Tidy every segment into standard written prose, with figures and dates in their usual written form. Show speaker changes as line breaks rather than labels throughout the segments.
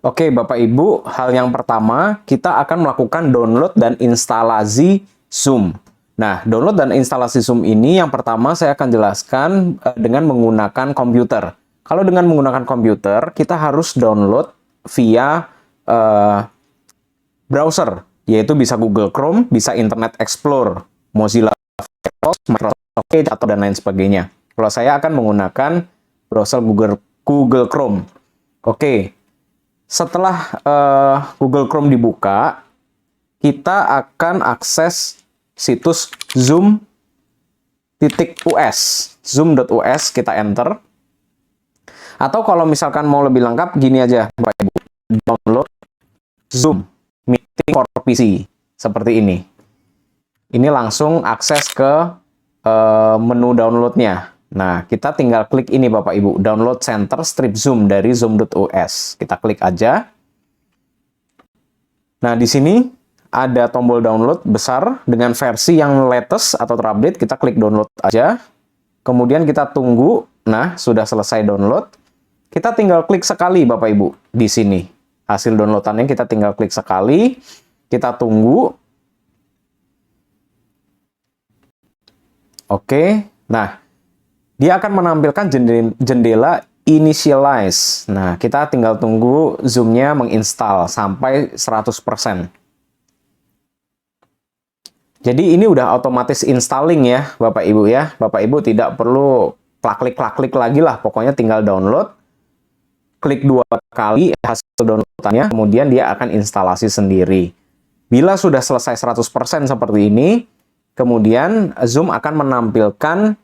Oke, Bapak Ibu, hal yang pertama kita akan melakukan download dan instalasi Zoom. Nah, download dan instalasi Zoom ini yang pertama saya akan jelaskan dengan menggunakan komputer. Kalau dengan menggunakan komputer, kita harus download via browser, yaitu bisa Google Chrome, bisa Internet Explorer, Mozilla Firefox, Microsoft Edge, atau dan lain sebagainya. Kalau saya akan menggunakan browser Google Chrome. Oke, setelah Google Chrome dibuka, kita akan akses situs zoom.us. Zoom.us kita enter. Atau kalau misalkan mau lebih lengkap, gini aja, Bapak Ibu. Download Zoom Meeting for PC. Seperti ini. Ini langsung akses ke menu downloadnya. Nah, kita tinggal klik ini Bapak Ibu, download center strip zoom dari zoom.us. Kita klik aja. Nah, di sini ada tombol download besar dengan versi yang latest atau terupdate. Kita klik download aja. Kemudian kita tunggu. Nah, sudah selesai download. Kita tinggal klik sekali Bapak Ibu di sini. Hasil downloadannya kita tinggal klik sekali. Kita tunggu. Oke. Nah, dia akan menampilkan jendela initialize. Nah, kita tinggal tunggu Zoom-nya menginstal sampai 100%. Jadi ini udah otomatis installing ya, Bapak Ibu ya. Bapak Ibu tidak perlu klik-klik lagi lah. Pokoknya tinggal download. Klik 2 kali hasil downloadannya, kemudian dia akan instalasi sendiri. Bila sudah selesai 100% seperti ini, kemudian Zoom akan menampilkan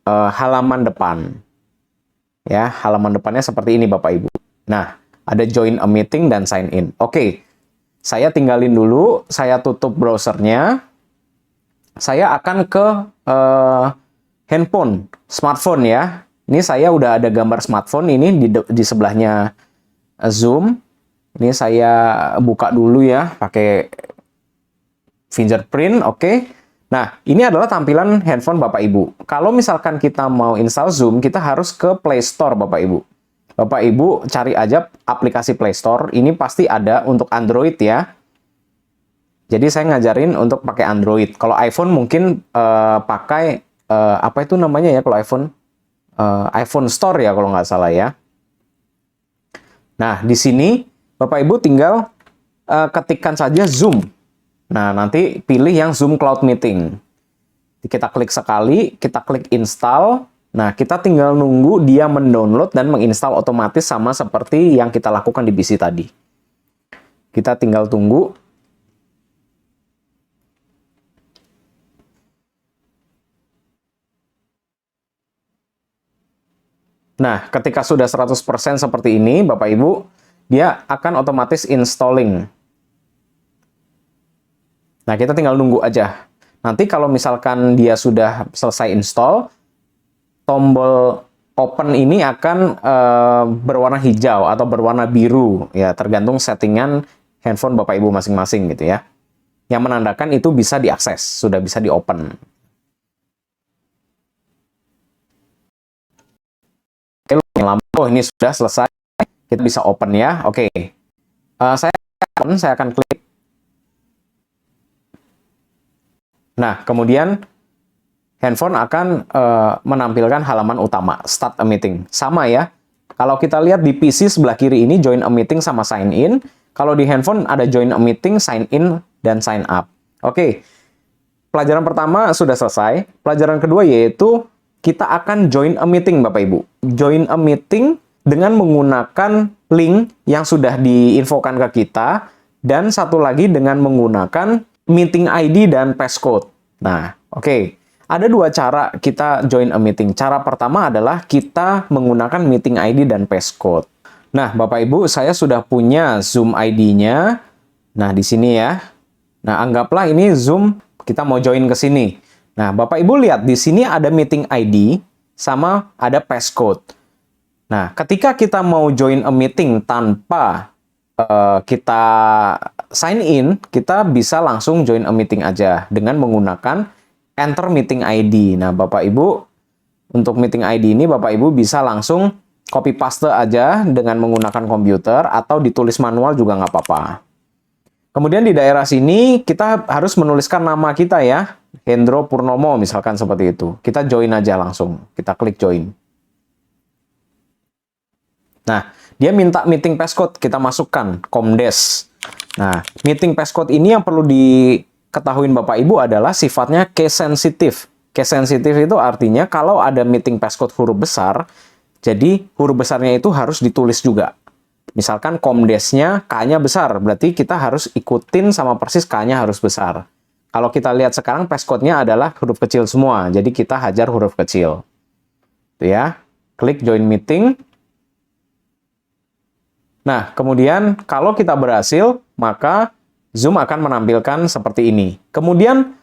halaman depan. Ya, halaman depannya seperti ini Bapak Ibu. Nah, ada join a meeting dan sign in. Oke. Saya tinggalin dulu, saya tutup browsernya. Saya akan ke handphone, smartphone ya. Ini saya udah ada gambar smartphone ini di sebelahnya Zoom. Ini saya buka dulu ya pakai fingerprint, oke. Nah, ini adalah tampilan handphone Bapak Ibu. Kalau misalkan kita mau install Zoom, kita harus ke Play Store Bapak Ibu. Bapak Ibu cari aja aplikasi Play Store. Ini pasti ada untuk Android ya. Jadi saya ngajarin untuk pakai Android. Kalau iPhone mungkin pakai apa itu namanya ya kalau iPhone? iPhone Store ya kalau nggak salah ya. Nah, di sini Bapak Ibu tinggal ketikkan saja Zoom. Nah, nanti pilih yang Zoom Cloud Meeting. Kita klik sekali, kita klik install. Nah, kita tinggal nunggu dia mendownload dan menginstal otomatis sama seperti yang kita lakukan di PC tadi. Kita tinggal tunggu. Nah, ketika sudah 100% seperti ini, Bapak Ibu, dia akan otomatis installing. Nah, kita tinggal nunggu aja. Nanti kalau misalkan dia sudah selesai install, tombol open ini akan berwarna hijau atau berwarna biru. Ya, tergantung settingan handphone Bapak Ibu masing-masing gitu ya. Yang menandakan itu bisa diakses, sudah bisa di-open. Oh, ini sudah selesai. Kita bisa open ya. Oke. Saya akan klik. Nah, kemudian handphone akan menampilkan halaman utama, Start a Meeting. Sama ya. Kalau kita lihat di PC sebelah kiri ini, Join a Meeting sama Sign In. Kalau di handphone ada Join a Meeting, Sign In, dan Sign Up. Oke. Pelajaran pertama sudah selesai. Pelajaran kedua yaitu kita akan join a meeting, Bapak Ibu. Join a meeting dengan menggunakan link yang sudah diinfokan ke kita. Dan satu lagi dengan menggunakan meeting ID dan passcode. Nah, oke. Ada dua cara kita join a meeting. Cara pertama adalah kita menggunakan meeting ID dan passcode. Nah, Bapak Ibu, saya sudah punya Zoom ID-nya. Nah, di sini ya. Nah, anggaplah ini Zoom, kita mau join ke sini. Nah, Bapak Ibu lihat di sini ada meeting ID sama ada passcode. Nah, ketika kita mau join a meeting tanpa kita sign in, kita bisa langsung join a meeting aja dengan menggunakan enter meeting ID. Nah, Bapak Ibu, untuk meeting ID ini Bapak Ibu bisa langsung copy paste aja dengan menggunakan komputer atau ditulis manual juga nggak apa-apa. Kemudian di daerah sini kita harus menuliskan nama kita ya, Hendro Purnomo misalkan seperti itu. Kita join aja langsung, kita klik join. Nah, dia minta meeting passcode, kita masukkan Komdes. Nah, meeting passcode ini yang perlu diketahui Bapak Ibu adalah sifatnya case sensitive. Case sensitive itu artinya kalau ada meeting passcode huruf besar, jadi huruf besarnya itu harus ditulis juga. Misalkan Komdesnya K-nya besar, berarti kita harus ikutin sama persis K-nya harus besar. Kalau kita lihat sekarang passcode-nya adalah huruf kecil semua, jadi kita hajar huruf kecil. Itu ya. Klik join meeting. Nah, kemudian kalau kita berhasil, maka Zoom akan menampilkan seperti ini. Kemudian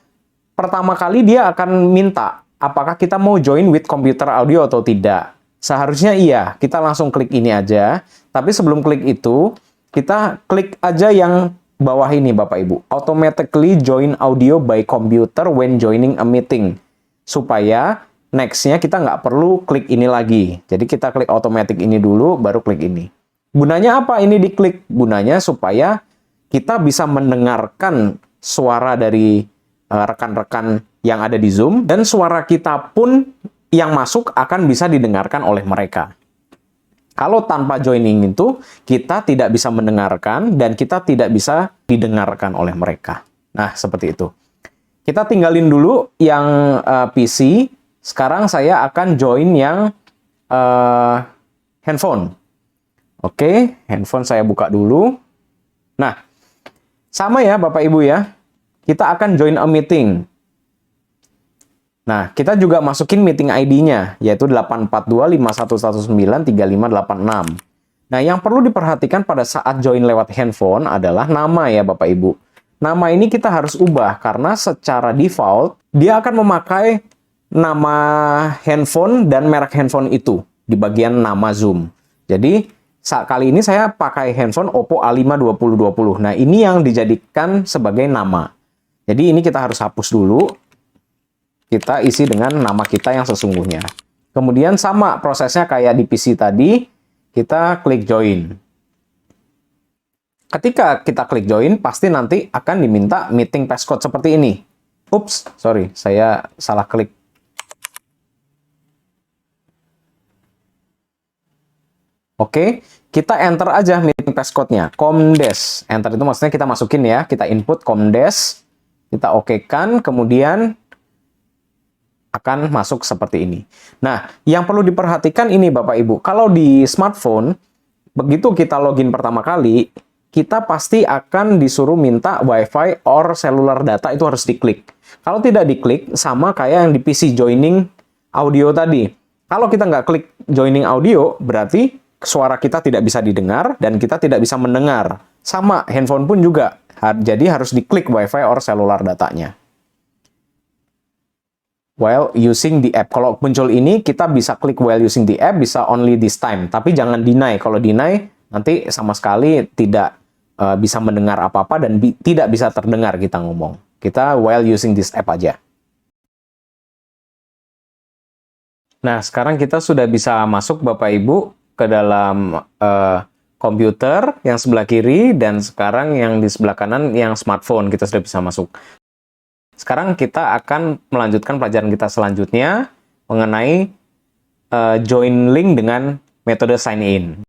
pertama kali dia akan minta apakah kita mau join with computer audio atau tidak. Seharusnya iya, kita langsung klik ini aja. Tapi sebelum klik itu, kita klik aja yang bawah ini Bapak Ibu. Automatically join audio by computer when joining a meeting. Supaya next-nya kita nggak perlu klik ini lagi. Jadi kita klik automatic ini dulu, baru klik ini. Gunanya apa ini diklik? Gunanya supaya kita bisa mendengarkan suara dari rekan-rekan yang ada di Zoom, dan suara kita pun yang masuk akan bisa didengarkan oleh mereka. Kalau tanpa joining itu, kita tidak bisa mendengarkan dan kita tidak bisa didengarkan oleh mereka. Nah, seperti itu. Kita tinggalin dulu yang PC. Sekarang saya akan join yang handphone. Oke, handphone saya buka dulu. Nah, sama ya Bapak Ibu ya. Kita akan join a meeting. Nah, kita juga masukin meeting ID-nya, yaitu 84251193586. Nah, yang perlu diperhatikan pada saat join lewat handphone adalah nama ya Bapak Ibu. Nama ini kita harus ubah, karena secara default, dia akan memakai nama handphone dan merek handphone itu di bagian nama Zoom. Jadi, kali ini saya pakai handphone Oppo A5 2020. Nah, ini yang dijadikan sebagai nama. Jadi, ini kita harus hapus dulu. Kita isi dengan nama kita yang sesungguhnya. Kemudian sama prosesnya kayak di PC tadi, kita klik join. Ketika kita klik join, pasti nanti akan diminta meeting passcode seperti ini. Ups, sorry, saya salah klik. Oke, kita enter aja meeting passcode-nya, Komdes. Enter itu maksudnya kita masukin ya, kita input Komdes, kita okekan, kemudian akan masuk seperti ini. Nah, yang perlu diperhatikan ini Bapak Ibu, kalau di smartphone, begitu kita login pertama kali, kita pasti akan disuruh minta WiFi or cellular data, itu harus diklik. Kalau tidak diklik, sama kayak yang di PC joining audio tadi. Kalau kita nggak klik joining audio, berarti suara kita tidak bisa didengar dan kita tidak bisa mendengar. Sama, handphone pun juga. Jadi harus diklik WiFi or cellular datanya. While using the app. Kalau muncul ini, kita bisa klik while using the app, bisa only this time. Tapi jangan deny. Kalau deny, nanti sama sekali tidak bisa mendengar apa-apa dan tidak bisa terdengar kita ngomong. Kita while using this app aja. Nah, sekarang kita sudah bisa masuk Bapak Ibu ke dalam komputer yang sebelah kiri, dan sekarang yang di sebelah kanan yang smartphone, kita sudah bisa masuk. Sekarang kita akan melanjutkan pelajaran kita selanjutnya mengenai join link dengan metode sign in.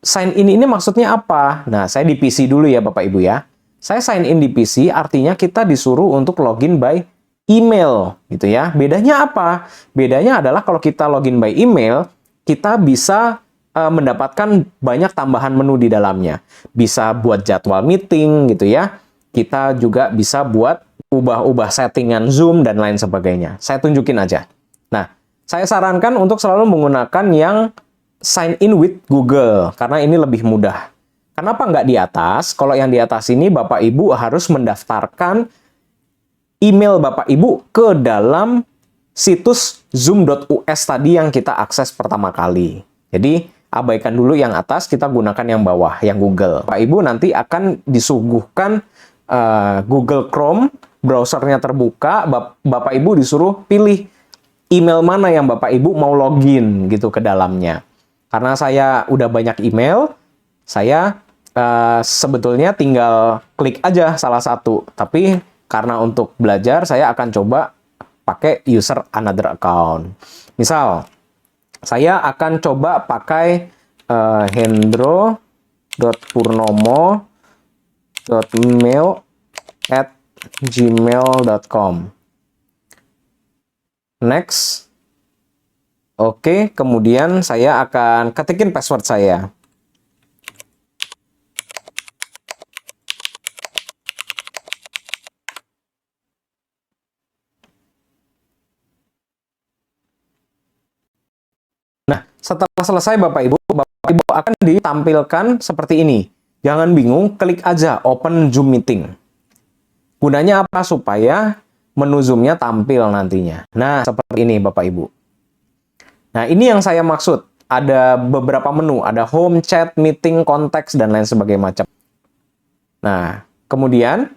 Sign in ini maksudnya apa? Nah, saya di PC dulu ya Bapak Ibu ya. Saya sign in di PC artinya kita disuruh untuk login by email gitu ya. Bedanya apa? Bedanya adalah kalau kita login by email, kita bisa mendapatkan banyak tambahan menu di dalamnya. Bisa buat jadwal meeting gitu ya. Kita juga bisa buat ubah-ubah settingan Zoom dan lain sebagainya. Saya tunjukin aja. Nah, saya sarankan untuk selalu menggunakan yang sign in with Google, karena ini lebih mudah. Kenapa nggak di atas? Kalau yang di atas ini, Bapak Ibu harus mendaftarkan email Bapak Ibu ke dalam situs zoom.us tadi yang kita akses pertama kali. Jadi, abaikan dulu yang atas, kita gunakan yang bawah, yang Google. Bapak Ibu nanti akan disuguhkan Google Chrome, browsernya terbuka, Bapak Ibu disuruh pilih email mana yang Bapak Ibu mau login gitu ke dalamnya. Karena saya udah banyak email, saya sebetulnya tinggal klik aja salah satu. Tapi karena untuk belajar, saya akan coba pakai user another account. Misal, saya akan coba pakai hendro.purnomo.mail@gmail.com. Next. Oke, kemudian saya akan ketikin password saya. Nah, setelah selesai Bapak Ibu akan ditampilkan seperti ini. Jangan bingung, klik aja Open Zoom Meeting. Gunanya apa? Supaya menu Zoom-nya tampil nantinya. Nah, seperti ini Bapak Ibu. Nah, ini yang saya maksud. Ada beberapa menu. Ada Home, Chat, Meeting, Konteks, dan lain sebagainya macam. Nah, kemudian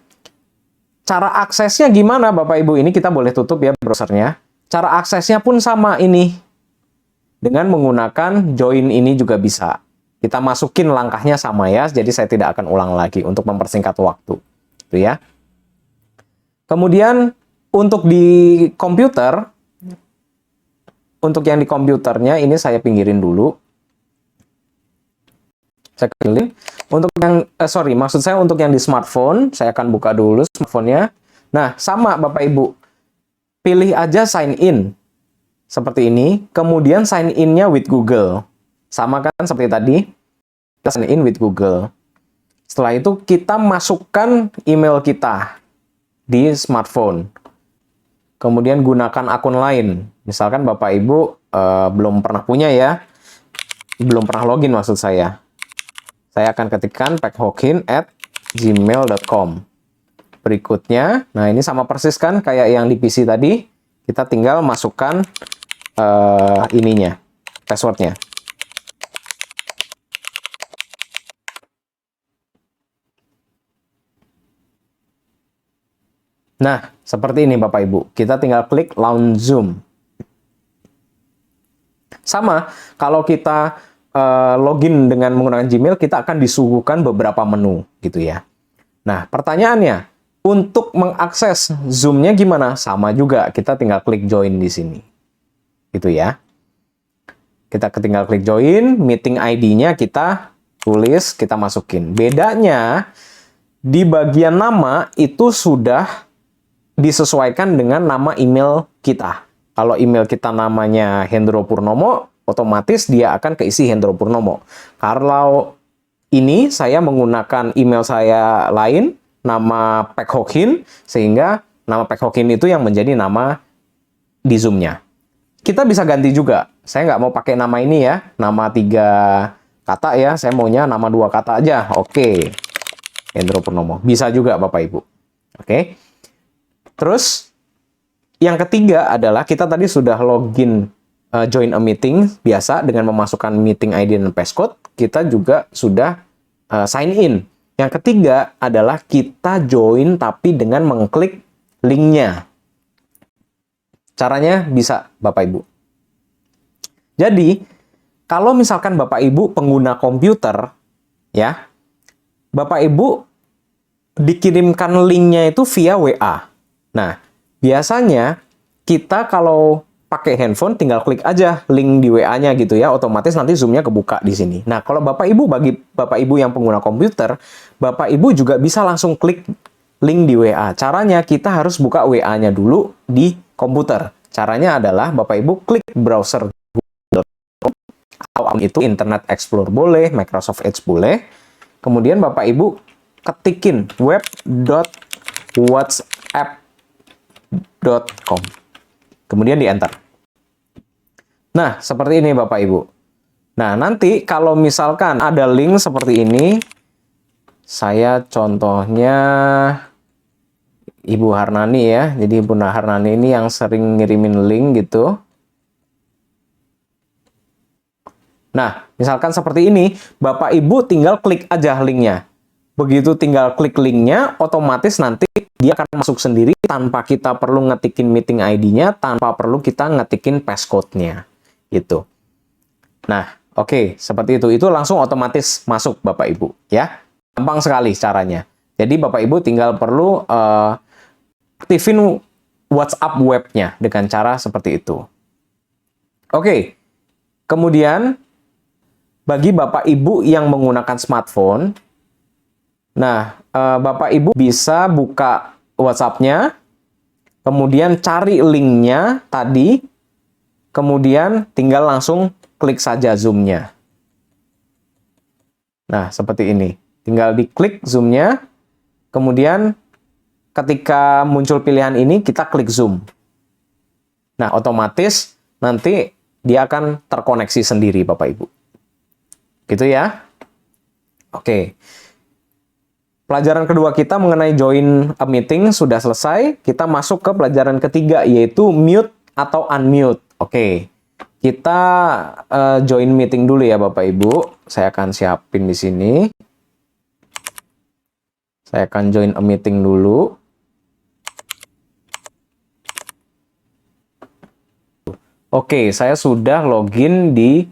cara aksesnya gimana Bapak Ibu? Ini kita boleh tutup ya browsernya. Cara aksesnya pun sama ini. Dengan menggunakan join ini juga bisa. Kita masukin langkahnya sama ya, jadi saya tidak akan ulang lagi untuk mempersingkat waktu. Itu ya. Kemudian untuk di komputer, untuk yang di komputernya ini saya pinggirin dulu. Saya keliling. Untuk yang, maksud saya untuk yang di smartphone, saya akan buka dulu smartphone-nya. Nah, sama Bapak Ibu. Pilih aja sign in. Seperti ini, kemudian sign in-nya with Google. Sama kan seperti tadi, kita sign in with Google. Setelah itu kita masukkan email kita di smartphone. Kemudian gunakan akun lain. Misalkan Bapak Ibu belum pernah punya ya, belum pernah login maksud saya. Saya akan ketikkan pekhokin@gmail.com. Berikutnya, nah ini sama persis kan kayak yang di PC tadi, kita tinggal masukkan ininya, passwordnya. Nah, seperti ini Bapak Ibu. Kita tinggal klik Launch Zoom. Sama, kalau kita login dengan menggunakan Gmail, kita akan disuguhkan beberapa menu, gitu ya. Nah, pertanyaannya, untuk mengakses Zoom-nya gimana? Sama juga, kita tinggal klik Join di sini. Gitu ya. Kita tinggal klik join, meeting ID-nya kita tulis, kita masukin. Bedanya, di bagian nama itu sudah disesuaikan dengan nama email kita. Kalau email kita namanya Hendro Purnomo, otomatis dia akan keisi Hendro Purnomo. Kalau ini saya menggunakan email saya lain, nama Pekhokin, sehingga nama Pekhokin itu yang menjadi nama di Zoom-nya. Kita bisa ganti juga. Saya nggak mau pakai nama ini ya, nama 3 kata ya. Saya maunya nama 2 kata aja. Oke, Hendro Purnomo. Bisa juga Bapak Ibu. Oke. Terus, yang ketiga adalah kita tadi sudah login join a meeting biasa dengan memasukkan meeting ID dan passcode. Kita juga sudah sign in. Yang ketiga adalah kita join tapi dengan mengklik link-nya. Caranya bisa Bapak Ibu. Jadi, kalau misalkan Bapak Ibu pengguna komputer, ya, Bapak Ibu dikirimkan link-nya itu via WA. Nah, biasanya kita kalau pakai handphone tinggal klik aja link di WA-nya gitu ya, otomatis nanti Zoom-nya kebuka di sini. Nah, kalau Bapak Ibu, bagi Bapak Ibu yang pengguna komputer, Bapak Ibu juga bisa langsung klik link di WA. Caranya kita harus buka WA-nya dulu di komputer. Caranya adalah Bapak Ibu klik browser Google.com, atau itu Internet Explorer boleh, Microsoft Edge boleh. Kemudian Bapak Ibu ketikin web.whatsapp.com. Kemudian di enter. Nah, seperti ini Bapak Ibu. Nah, nanti kalau misalkan ada link seperti ini, saya contohnya Ibu Harnani ya. Jadi Ibu Harnani ini yang sering ngirimin link gitu. Nah, misalkan seperti ini, Bapak Ibu tinggal klik aja linknya. Begitu tinggal klik linknya, otomatis nanti dia akan masuk sendiri tanpa kita perlu ngetikin meeting ID-nya, tanpa perlu kita ngetikin passcode-nya. Gitu. Nah, oke, seperti itu. Itu langsung otomatis masuk, Bapak Ibu. Ya, gampang sekali caranya. Jadi, Bapak Ibu tinggal perlu aktifin WhatsApp webnya dengan cara seperti itu. Oke, kemudian bagi Bapak Ibu yang menggunakan smartphone, nah, Bapak Ibu bisa buka WhatsApp-nya, kemudian cari link-nya tadi, kemudian tinggal langsung klik saja Zoom-nya. Nah, seperti ini. Tinggal diklik Zoom-nya, kemudian ketika muncul pilihan ini, kita klik Zoom. Nah, otomatis nanti dia akan terkoneksi sendiri, Bapak Ibu. Gitu ya. Oke. Pelajaran kedua kita mengenai join a meeting sudah selesai. Kita masuk ke pelajaran ketiga, yaitu mute atau unmute. Oke. Kita join meeting dulu ya, Bapak Ibu. Saya akan siapin di sini. Saya akan join a meeting dulu. Oke, saya sudah login di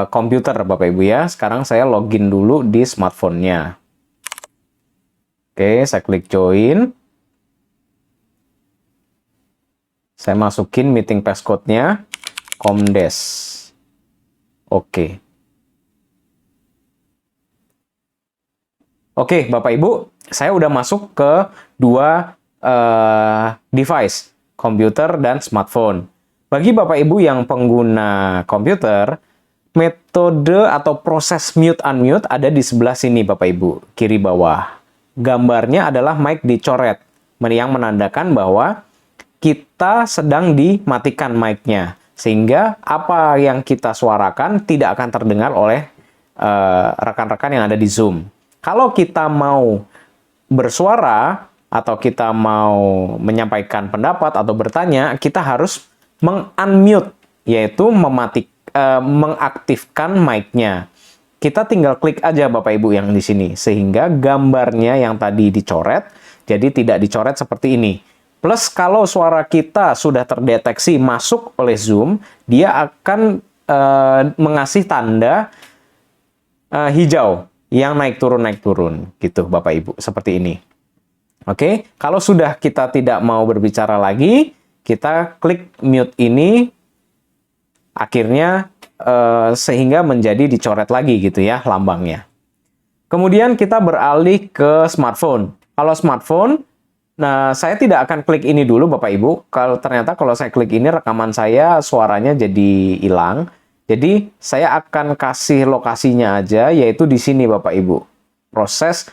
komputer, Bapak Ibu ya. Sekarang saya login dulu di smartphone-nya. Oke, saya klik join. Saya masukin meeting passcode-nya, Komdes. Oke. Oke, Bapak Ibu, saya udah masuk ke dua device, komputer dan smartphone. Bagi Bapak Ibu yang pengguna komputer, metode atau proses mute-unmute ada di sebelah sini, Bapak Ibu, kiri bawah. Gambarnya adalah mic dicoret, yang menandakan bahwa kita sedang dimatikan mic-nya. Sehingga apa yang kita suarakan tidak akan terdengar oleh rekan-rekan yang ada di Zoom. Kalau kita mau bersuara atau kita mau menyampaikan pendapat atau bertanya, kita harus meng-unmute, yaitu mengaktifkan mic-nya. Kita tinggal klik aja Bapak Ibu yang di sini, sehingga gambarnya yang tadi dicoret, jadi tidak dicoret seperti ini. Plus kalau suara kita sudah terdeteksi masuk oleh Zoom, dia akan mengasih tanda hijau yang naik turun gitu Bapak Ibu, seperti ini. Oke, kalau sudah kita tidak mau berbicara lagi, kita klik mute ini, akhirnya sehingga menjadi dicoret lagi gitu ya lambangnya. Kemudian kita beralih ke smartphone. Kalau smartphone, nah saya tidak akan klik ini dulu Bapak Ibu. Ternyata kalau saya klik ini rekaman saya suaranya jadi hilang. Jadi saya akan kasih lokasinya aja, yaitu di sini Bapak Ibu. Proses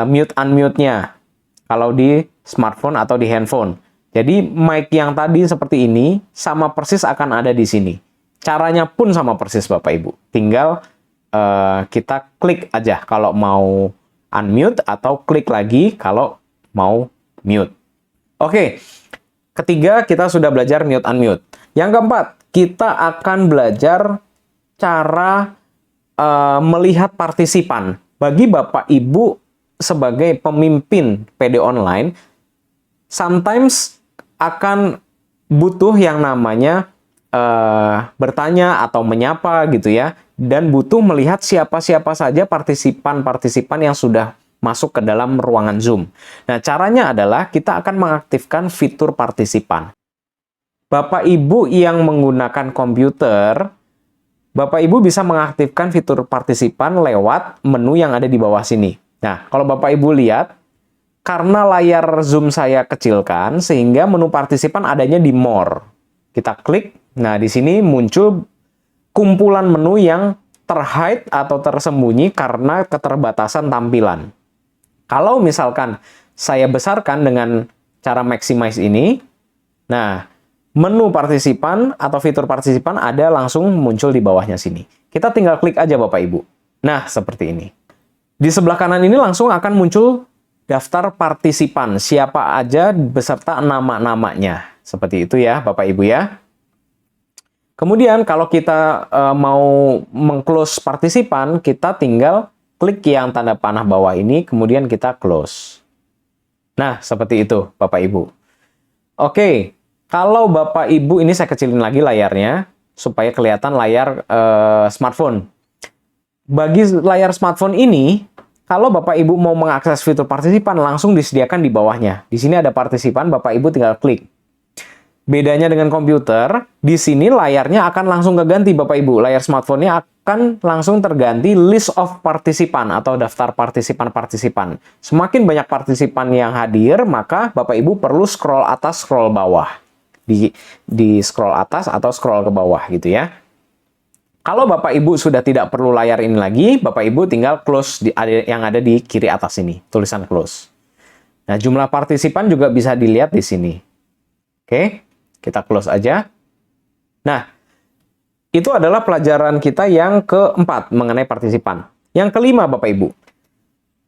mute unmute-nya kalau di smartphone atau di handphone. Jadi mic yang tadi seperti ini sama persis akan ada di sini. Caranya pun sama persis Bapak Ibu. Tinggal kita klik aja kalau mau unmute atau klik lagi kalau mau mute. Oke, ketiga kita sudah belajar mute unmute. Yang keempat, kita akan belajar cara melihat partisipan. Bagi Bapak Ibu sebagai pemimpin PD online, sometimes akan butuh yang namanya bertanya atau menyapa gitu ya, dan butuh melihat siapa-siapa saja partisipan-partisipan yang sudah masuk ke dalam ruangan Zoom. Nah, caranya adalah kita akan mengaktifkan fitur partisipan. Bapak Ibu yang menggunakan komputer, Bapak Ibu bisa mengaktifkan fitur partisipan lewat menu yang ada di bawah sini. Nah, kalau Bapak Ibu lihat, karena layar Zoom saya kecilkan, sehingga menu partisipan adanya di More. Kita klik. Nah, di sini muncul kumpulan menu yang terhide atau tersembunyi karena keterbatasan tampilan. Kalau misalkan saya besarkan dengan cara maximize ini, nah, menu partisipan atau fitur partisipan ada langsung muncul di bawahnya sini. Kita tinggal klik aja Bapak Ibu. Nah, seperti ini. Di sebelah kanan ini langsung akan muncul daftar partisipan, siapa aja beserta nama-namanya. Seperti itu ya Bapak Ibu ya. Kemudian kalau kita mau meng-close partisipan, kita tinggal klik yang tanda panah bawah ini, kemudian kita close. Nah, seperti itu, Bapak Ibu. Oke, kalau Bapak Ibu, ini saya kecilin lagi layarnya, supaya kelihatan layar smartphone. Bagi layar smartphone ini, kalau Bapak Ibu mau mengakses fitur partisipan, langsung disediakan di bawahnya. Di sini ada partisipan, Bapak Ibu tinggal klik. Bedanya dengan komputer, di sini layarnya akan langsung keganti Bapak Ibu. Layar smartphone-nya akan langsung terganti list of partisipan atau daftar partisipan-partisipan. Semakin banyak partisipan yang hadir, maka Bapak Ibu perlu scroll atas, scroll bawah. Di scroll atas atau scroll ke bawah gitu ya. Kalau Bapak Ibu sudah tidak perlu layar ini lagi, Bapak Ibu tinggal close yang ada di kiri atas ini, tulisan close. Nah, jumlah partisipan juga bisa dilihat di sini. Oke. Kita close aja. Nah, itu adalah pelajaran kita yang keempat mengenai partisipan. Yang kelima, Bapak Ibu.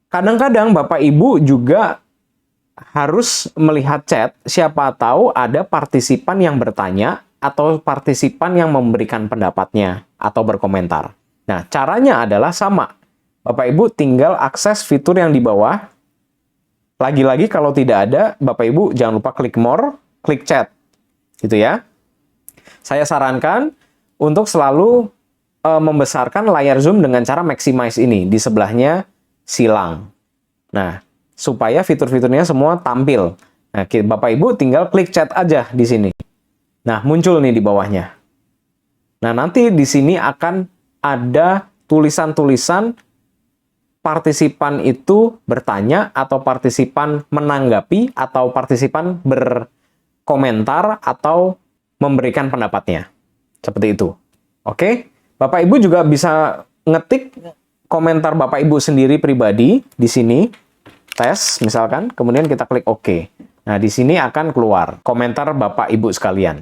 Kadang-kadang Bapak Ibu juga harus melihat chat, siapa tahu ada partisipan yang bertanya atau partisipan yang memberikan pendapatnya atau berkomentar. Nah, caranya adalah sama. Bapak Ibu tinggal akses fitur yang di bawah. Lagi-lagi kalau tidak ada, Bapak Ibu jangan lupa klik more, klik chat. Gitu ya. Saya sarankan untuk selalu membesarkan layar zoom dengan cara maximize ini. Di sebelahnya silang. Nah, supaya fitur-fiturnya semua tampil. Nah, Bapak Ibu tinggal klik chat aja di sini. Nah, muncul nih di bawahnya. Nah, nanti di sini akan ada tulisan-tulisan partisipan itu bertanya atau partisipan menanggapi atau partisipan komentar atau memberikan pendapatnya. Seperti itu. Oke? Bapak Ibu juga bisa ngetik komentar Bapak Ibu sendiri pribadi di sini. Tes misalkan, kemudian kita klik OK. Nah, di sini akan keluar komentar Bapak Ibu sekalian.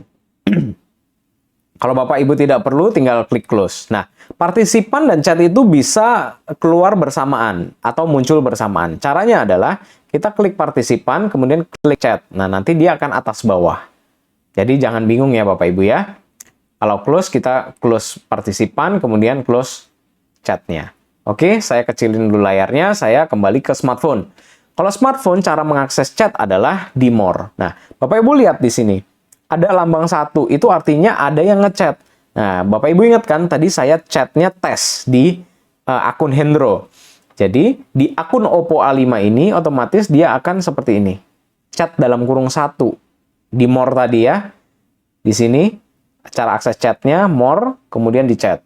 Kalau Bapak Ibu tidak perlu, tinggal klik close. Nah, partisipan dan chat itu bisa keluar bersamaan atau muncul bersamaan. Caranya adalah kita klik partisipan, kemudian klik chat. Nah, nanti dia akan atas bawah. Jadi jangan bingung ya Bapak Ibu ya. Kalau close, kita close partisipan, kemudian close chatnya. Oke, saya kecilin dulu layarnya, saya kembali ke smartphone. Kalau smartphone, cara mengakses chat adalah di more. Nah, Bapak Ibu lihat di sini. Ada lambang 1, itu artinya ada yang ngechat. Nah, Bapak Ibu ingat kan, tadi saya chatnya tes di akun Hendro. Jadi, di akun Oppo A5 ini, otomatis dia akan seperti ini. Chat dalam kurung 1. Di more tadi ya. Di sini, cara akses chatnya, more, kemudian di chat.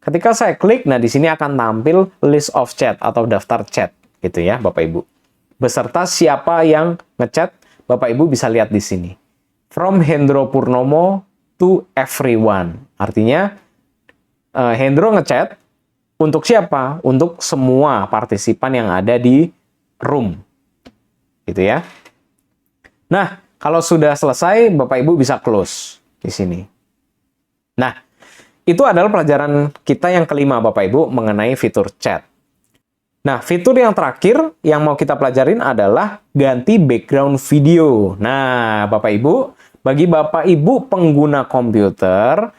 Ketika saya klik, nah di sini akan tampil list of chat atau daftar chat. Gitu ya, Bapak Ibu. Beserta siapa yang ngechat, Bapak Ibu bisa lihat di sini. From Hendro Purnomo to everyone. Artinya, Hendro ngechat, untuk siapa? Untuk semua partisipan yang ada di room. Gitu ya. Nah, kalau sudah selesai, Bapak Ibu bisa close di sini. Nah, itu adalah pelajaran kita yang kelima, Bapak Ibu, mengenai fitur chat. Nah, fitur yang terakhir yang mau kita pelajarin adalah ganti background video. Nah, Bapak Ibu, bagi Bapak Ibu pengguna komputer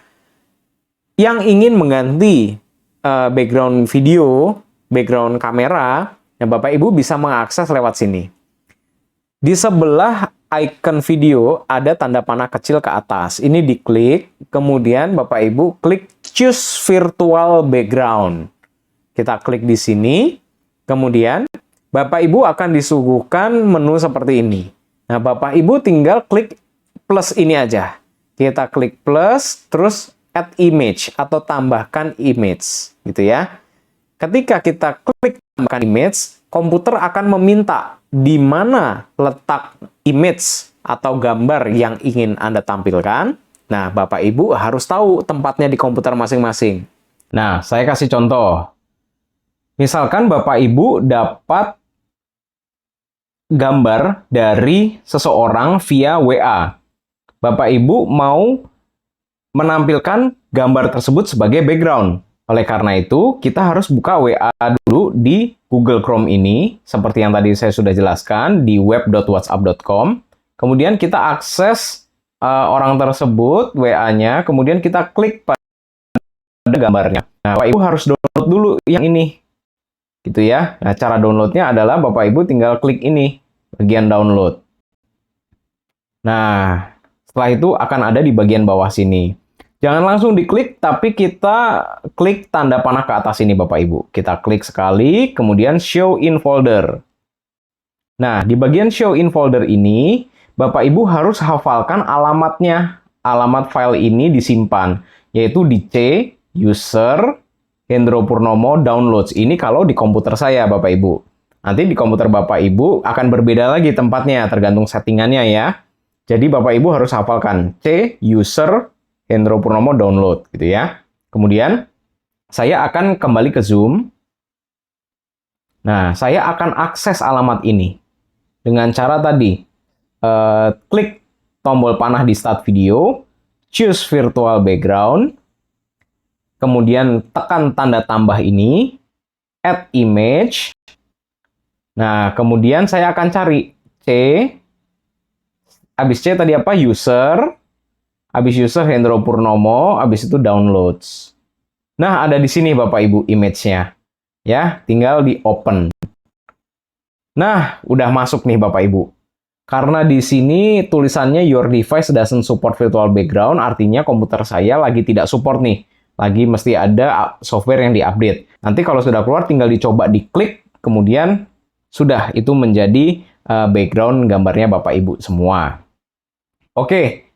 yang ingin mengganti background video, background kamera, ya Bapak Ibu bisa mengakses lewat sini. Di sebelah icon video ada tanda panah kecil ke atas. Ini diklik, kemudian Bapak Ibu klik choose virtual background. Kita klik di sini, kemudian Bapak Ibu akan disuguhkan menu seperti ini. Nah, Bapak Ibu tinggal klik plus ini aja. Kita klik plus, terus add image atau tambahkan image, gitu ya. Ketika kita klik tambahkan image, komputer akan meminta di mana letak image atau gambar yang ingin Anda tampilkan. Nah, Bapak Ibu harus tahu tempatnya di komputer masing-masing. Nah, saya kasih contoh. Misalkan Bapak Ibu dapat gambar dari seseorang via WA. Bapak Ibu mau menampilkan gambar tersebut sebagai background. Oleh karena itu, kita harus buka WA dulu di Google Chrome ini, seperti yang tadi saya sudah jelaskan, di web.whatsapp.com. Kemudian kita akses orang tersebut, WA-nya, kemudian kita klik pada gambarnya. Nah, Bapak Ibu harus download dulu yang ini. Gitu ya. Nah, cara downloadnya adalah Bapak Ibu tinggal klik ini. bagian download. Nah, setelah itu akan ada di bagian bawah sini. Jangan langsung diklik, tapi kita klik tanda panah ke atas ini Bapak Ibu. Kita klik sekali, kemudian Show in Folder. Nah, di bagian Show in Folder ini, Bapak Ibu harus hafalkan alamatnya. Alamat file ini disimpan, yaitu di C, User, Hendro Purnomo, Downloads. Ini kalau di komputer saya, Bapak Ibu. Nanti di komputer Bapak Ibu akan berbeda lagi tempatnya, tergantung settingannya ya. Jadi Bapak Ibu harus hafalkan C, User, Hendro Purnomo, Download, gitu ya. Kemudian, saya akan kembali ke Zoom. Nah, saya akan akses alamat ini dengan cara tadi, klik tombol panah di Start Video, choose Virtual Background, kemudian tekan tanda tambah ini, Add Image. Nah, kemudian saya akan cari C, habis C tadi apa? User, habis User Hendro Purnomo, habis itu Downloads. Nah, ada di sini Bapak Ibu image-nya. Ya, tinggal di open. Nah, udah masuk nih Bapak Ibu. Karena di sini tulisannya your device doesn't support virtual background, artinya komputer saya lagi tidak support nih. Lagi mesti ada software yang diupdate. Nanti kalau sudah keluar tinggal dicoba diklik, kemudian sudah itu menjadi background gambarnya Bapak Ibu semua. Oke.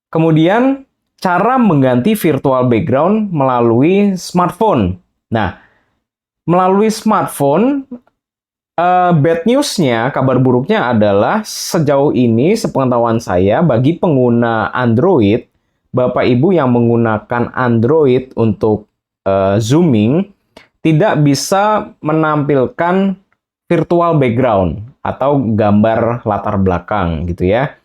Kemudian cara mengganti virtual background melalui smartphone. Nah, melalui smartphone, bad news-nya, kabar buruknya adalah sejauh ini sepengetahuan saya bagi pengguna Android, Bapak Ibu yang menggunakan Android untuk zooming, tidak bisa menampilkan virtual background atau gambar latar belakang gitu ya.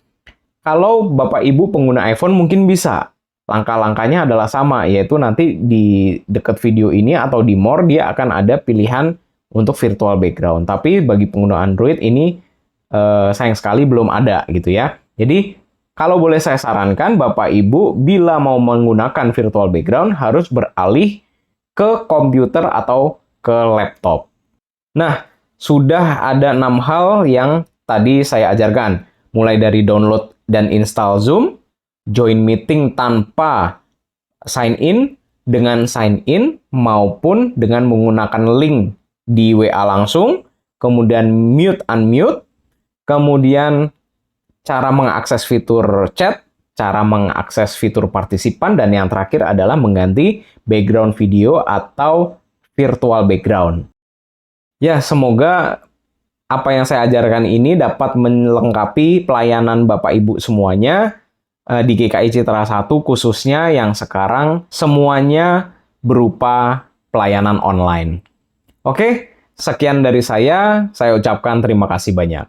Kalau Bapak Ibu pengguna iPhone mungkin bisa. Langkah-langkahnya adalah sama, yaitu nanti di dekat video ini atau di more dia akan ada pilihan untuk virtual background. Tapi bagi pengguna Android ini sayang sekali belum ada gitu ya. Jadi kalau boleh saya sarankan Bapak Ibu bila mau menggunakan virtual background harus beralih ke komputer atau ke laptop. Nah, sudah ada 6 hal yang tadi saya ajarkan. Mulai dari download dan install Zoom, join meeting tanpa sign in, dengan sign in, maupun dengan menggunakan link di WA langsung, kemudian mute, unmute, kemudian cara mengakses fitur chat, cara mengakses fitur partisipan, dan yang terakhir adalah mengganti background video atau virtual background. Ya, semoga apa yang saya ajarkan ini dapat melengkapi pelayanan Bapak Ibu semuanya di GKI Citra 1 khususnya yang sekarang semuanya berupa pelayanan online. Oke, sekian dari saya ucapkan terima kasih banyak.